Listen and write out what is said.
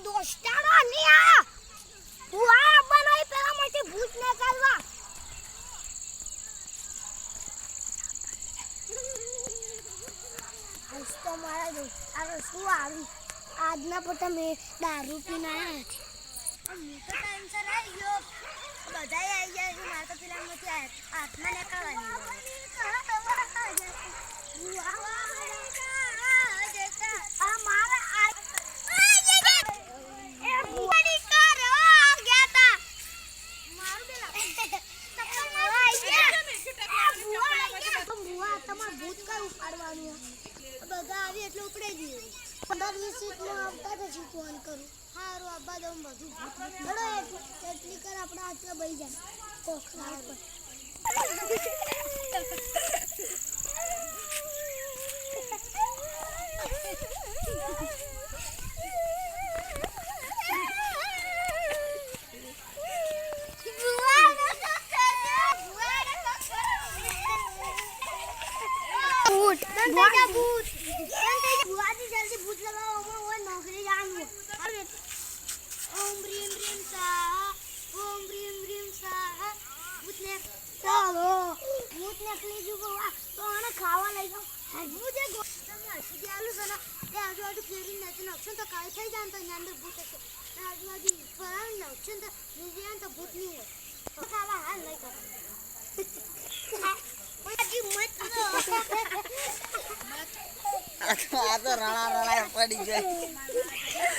દોસ્તારો ની આ હુઆ બનાવી પેલા માટે ભૂત ન કરવા આજ તો મારા દોસ્તારો શું આવી આજના પર તમે દારૂ પીને આવ્યા છે તો ટેન્શન આવી ગયો બધા આવી ગયા છે મારે તો પેલા નથી હાથમાં નીકળવાની બધા આવી એટલે ઉપડે જઈએ 15-20 મિનિટમાં આવતા પછી ફોન કરું હારું આબા દઉં બધું બડો એટલી કર આપણા હાથમાં બઈ જાય કોખરા પર भूत बुआजी जल्दी भूत लगाओ वो नौकरी जाऊंगा ओम ह्रीम स्वाहा भूत ने चलो भूत ने खली जुगो तो आने खावा लई जाओ मुझे તમે હસી આલુ છે ને એ આજુબાજુ ફેરી નથી નક્ષન તો કાઈ થઈ જાય તો એની અંદર ભૂત હશે ને આજુબાજુ ફરાવી નક્ષન તો નીચે તો ભૂત નહીં હોય તો ખાવા હાલ નહીં કરો આ તો રણા પડી જાય